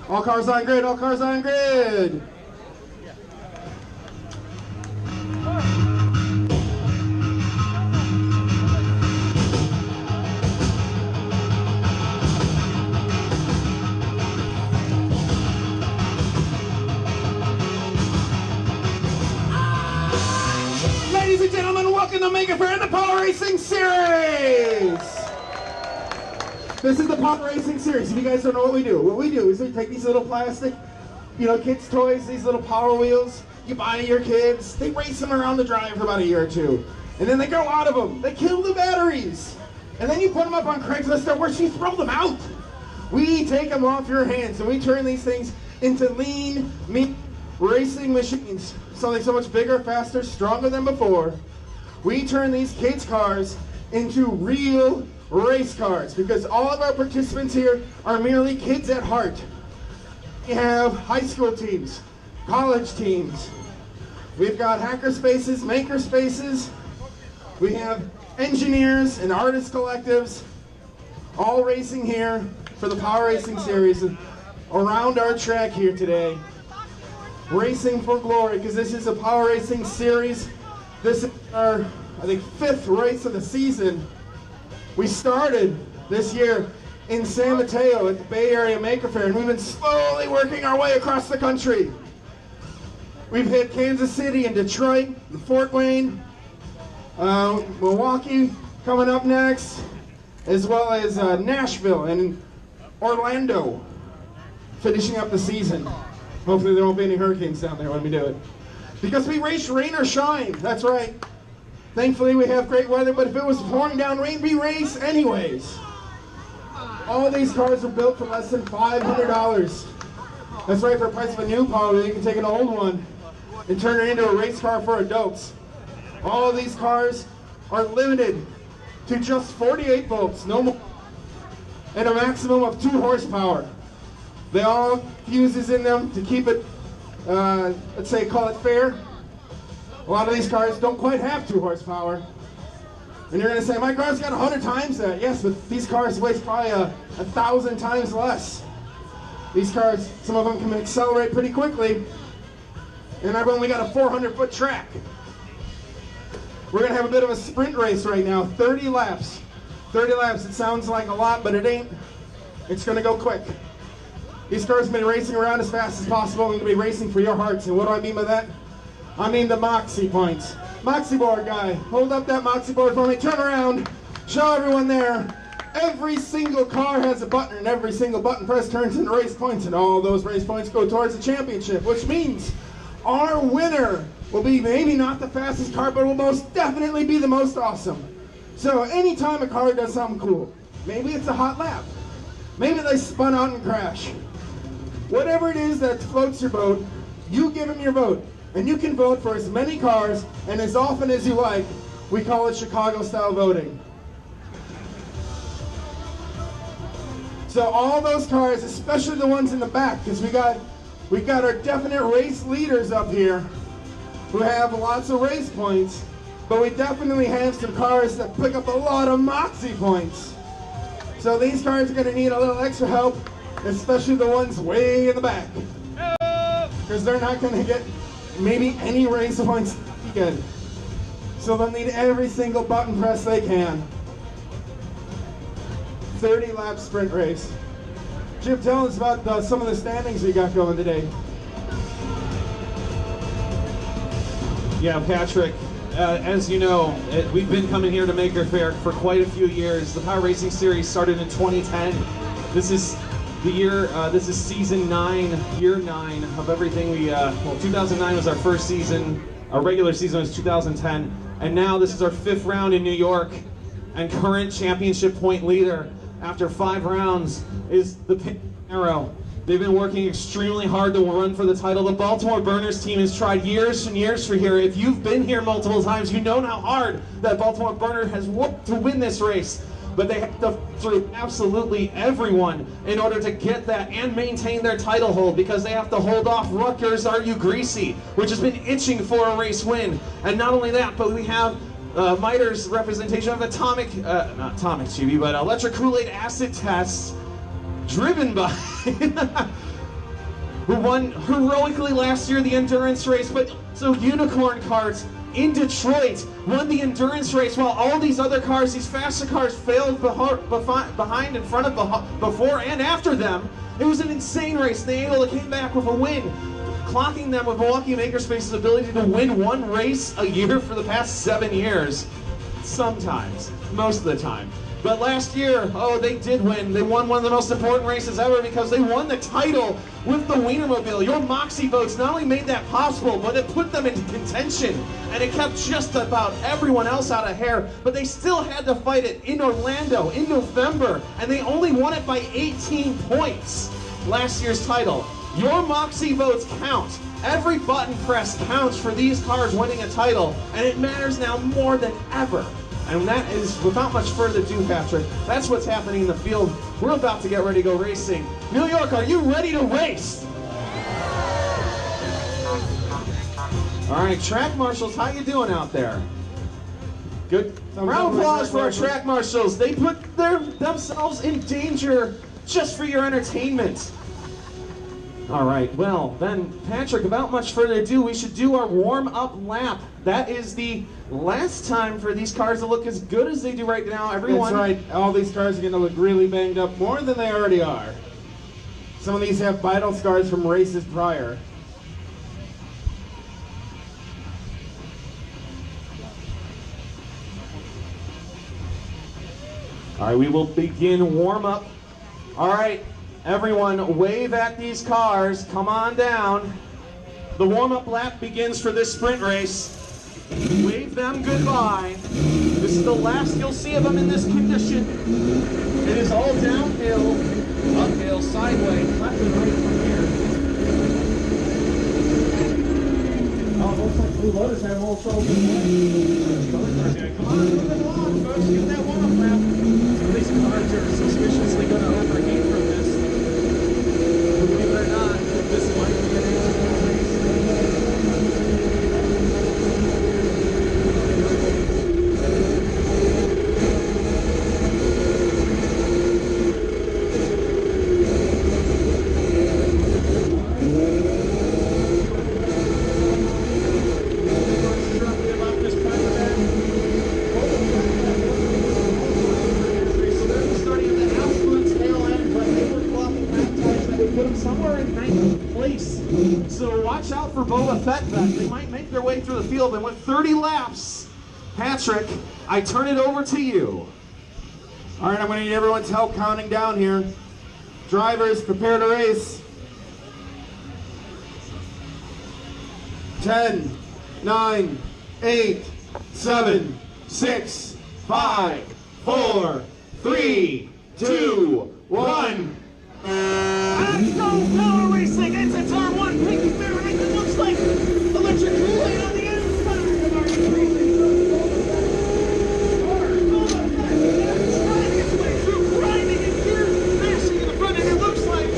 All cars on grid, all cars on grid. Ladies and gentlemen, welcome to Maker Faire and the Power Racing Series. This is the Power Racing Series. If you guys don't know what we do is we take these little plastic, kids' toys, these little Power Wheels, you buy your kids, they race them around the drive for about a year or two. And then they go out of them, they kill the batteries. And then you put them up on Craigslist or where you throw them out. We take them off your hands and we turn these things into lean, mean racing machines. Something so much bigger, faster, stronger than before. We turn these kids' cars into real race cars because all of our participants here are merely kids at heart. We have high school teams, college teams. We've got hacker spaces, maker spaces. We have engineers and artist collectives all racing here for the Power Racing Series around our track here today. Racing for glory because this is a Power Racing Series. This is our, I think, 5th race of the season. We started this year in San Mateo at the Bay Area Maker Faire, and we've been slowly working our way across the country. We've hit Kansas City and Detroit, and Fort Wayne, Milwaukee coming up next, as well as Nashville and Orlando, finishing up the season. Hopefully there won't be any hurricanes down there when we do it. Because we race rain or shine, that's right. Thankfully we have great weather, but if it was pouring down rain, we race anyways. All these cars are built for less than $500. That's right, for the price of a new Power, you can take an old one and turn it into a race car for adults. All of these cars are limited to just 48 volts, no more, and a maximum of 2 horsepower. They all have fuses in them to keep it, let's say, call it fair. A lot of these cars don't quite have 2 horsepower. And you're going to say, my car's got 100 times that. Yes, but these cars weigh probably 1,000 times less. These cars, some of them can accelerate pretty quickly. And I've only got a 400-foot track. We're going to have a bit of a sprint race right now, 30 laps. 30 laps, it sounds like a lot, but it ain't. It's going to go quick. These cars have been racing around as fast as possible and going to be racing for your hearts. And what do I mean by that? I mean the Moxie points. Moxie board guy, hold up that Moxie board for me, turn around, show everyone there. Every single car has a button and every single button press turns into race points and all those race points go towards the championship, which means our winner will be maybe not the fastest car, but will most definitely be the most awesome. So anytime a car does something cool, maybe it's a hot lap, maybe they spun out and crashed. Whatever it is that floats your boat, you give them your vote. And you can vote for as many cars and as often as you like. We call it Chicago-style voting. So all those cars, especially the ones in the back, because we got our definite race leaders up here who have lots of race points, but we definitely have some cars that pick up a lot of Moxie points. So these cars are going to need a little extra help, especially the ones way in the back, because they're not going to get maybe any race points again. So they'll need every single button press they can. 30 lap sprint race. Jim, tell us about some of the standings we got going today. Yeah, Patrick, as you know, we've been coming here to Maker Faire for quite a few years. The Power Racing Series started in 2010. This is the year, this is season 9, year 9 of everything we, well, 2009 was our first season, our regular season was 2010, and now this is our 5th round in New York, and current championship point leader after 5 rounds is the Pink Arrow. They've been working extremely hard to run for the title. The Baltimore Burners team has tried years and years for here. If you've been here multiple times, you know how hard that Baltimore Burner has worked to win this race. But they have to through absolutely everyone in order to get that and maintain their title hold, because they have to hold off Rutgers Are You Greasy, which has been itching for a race win. And not only that, but we have Miter's representation of Atomic, not Atomic GB, but Electric Kool-Aid Acid Tests, driven by who won heroically last year the endurance race, but so Unicorn Karts in Detroit won the endurance race while all these other cars, these faster cars, failed behind, in front of, before and after them. It was an insane race. They came back with a win, clocking them with Milwaukee Makerspace's ability to win one race a year for the past 7 years. Sometimes, most of the time. But last year, oh, they did win. They won one of the most important races ever because they won the title with the Wienermobile. Your Moxie votes not only made that possible, but it put them into contention. And it kept just about everyone else out of hair. But they still had to fight it in Orlando in November. And they only won it by 18 points. Last year's title. Your Moxie votes count. Every button press counts for these cars winning a title. And it matters now more than ever. And that is, without much further ado, Patrick, that's what's happening in the field. We're about to get ready to go racing. New York, are you ready to race? All right, track marshals, how you doing out there? Good. Round of applause for our track marshals. They put themselves in danger just for your entertainment. All right, well, then, Patrick, without much further ado, we should do our warm-up lap. That is the last time for these cars to look as good as they do right now. Everyone. That's right. All these cars are going to look really banged up, more than they already are. Some of these have vital scars from races prior. All right, we will begin warm-up. All right. Everyone, wave at these cars. Come on down. The warm-up lap begins for this sprint race. Wave them goodbye. This is the last you'll see of them in this condition. It is all downhill, uphill, sideways, left and right from here. Oh, it looks like Blue Lotus had a little trouble. Come on, move it along, folks. Give that warm-up lap. Some of these cars are suspiciously going to overheat from this. Believe it or not, this might be an interesting race. So watch out for Boba Fett. They might make their way through the field, and with 30 laps, Patrick, I turn it over to you. All right, I'm going to need everyone's help counting down here. Drivers, prepare to race. 10, 9, 8, 7, 6, 5, 4, 3, 2, 1. Let's go, power racing into turn one. Pinky mirror, it looks like electric Kool-Aid on the inside of our racing. Driving its way through, grinding in gear, mashing in the front, and it looks like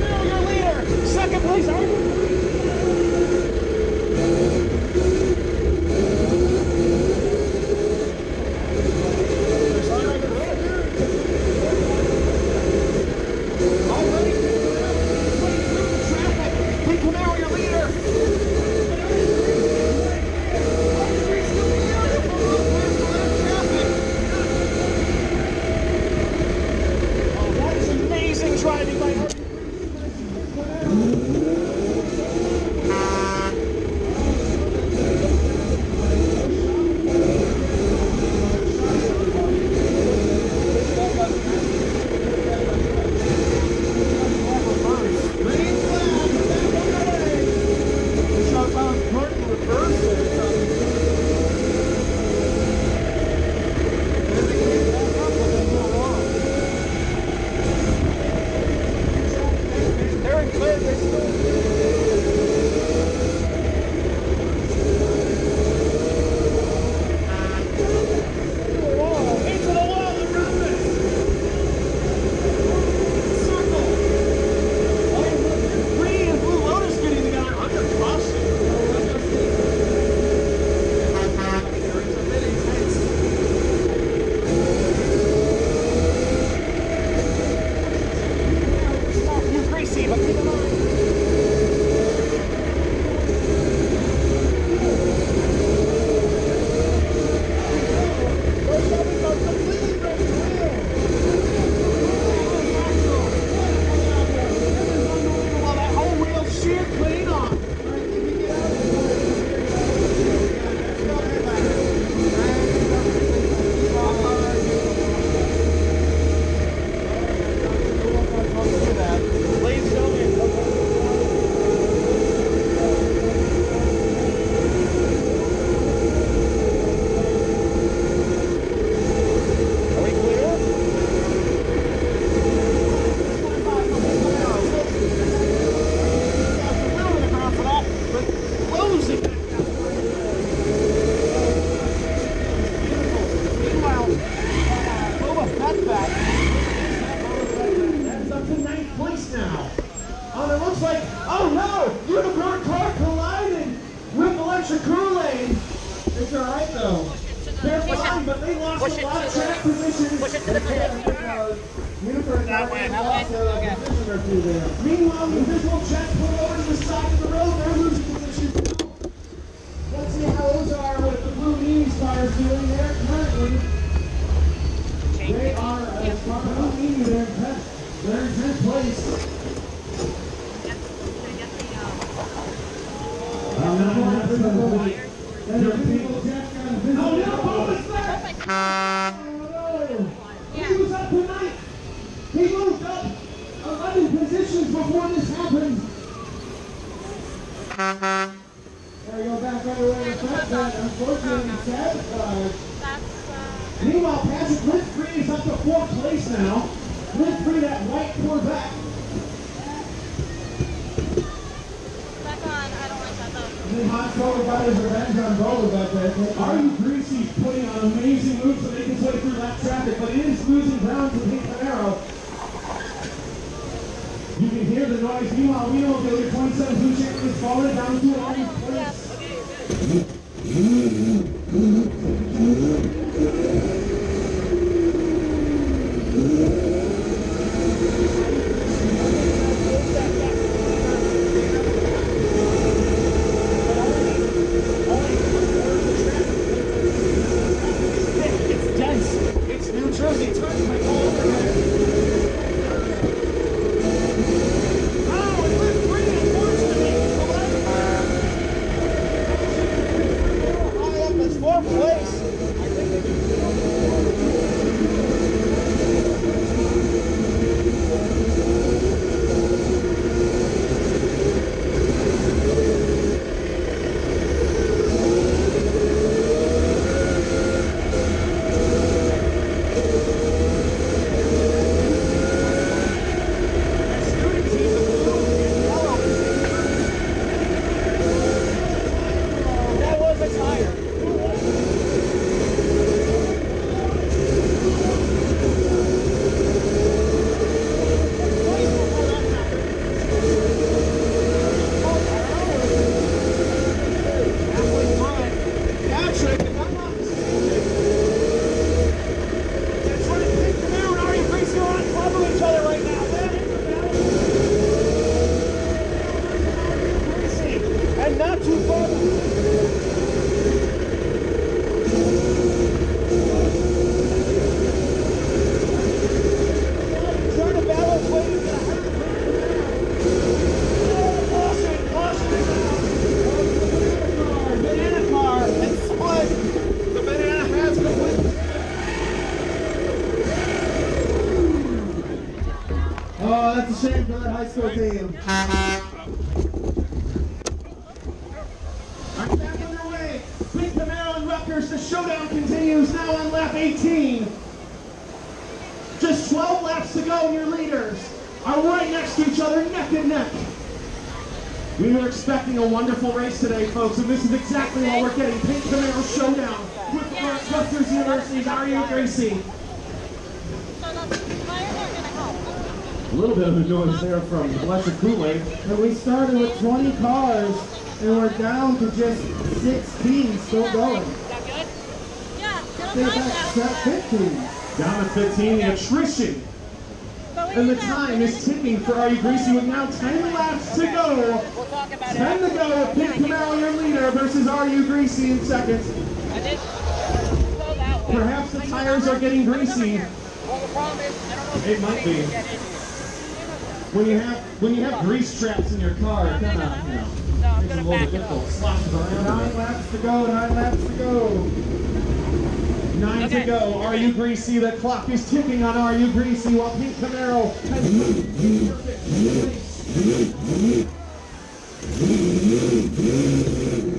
now your leader, second place, greasy, but keep in mind. Meanwhile, the visual jets pull over to the side of the road. They're losing position. Let's see how those are with the Blue Meanies cars doing there currently. They are Blue Meanies. They're in 10th place. He was up tonight. He moved up 11 positions before this happened. There we go, back underway with that, unfortunately satisfied. Meanwhile, Patrick Lindfree is up to 4th place now. Lindfree, that white Corvette. Back on, I don't like that though. And then Han Solo got his revenge on Bo about that. Are You Greasy putting on amazing moves to make his way through that traffic, but it is losing ground to Pink Camaro. You can hear the noise. Meanwhile, we know the 27 Blue Champion is falling down to 11th place. It's dense. It's New Jersey. It's hard to make all over here. Oh, that's a shame for that high school team. All right, back underway. Pink Camaro and Rutgers. The showdown continues now on lap 18. Just 12 laps to go, and your leaders are right next to each other, neck and neck. We were expecting a wonderful race today, folks, and this is exactly what we're getting. Pink Camaro showdown with Rutgers University's Are You Greasy? A little bit of a noise there from Electric Kool-Aid. And we started with 20 cars, and we're down to just 16 still going. Is that good? Yeah, I think that's 15. Down to 15, the attrition. But And the time is ticking for Are You Greasy with now 10 laps to go. 10 to go with Pink Camaro, your leader, versus Are You Greasy in second. Perhaps the tires are getting greasy. It might be. When you have grease traps in your car, it kind of, you know, makes it a little bit difficult. Slops around. 9 laps to go, 9 laps to go. 9 to go. Are You Greasy? The clock is ticking on Are You Greasy while Pink Camaro has perfect pace.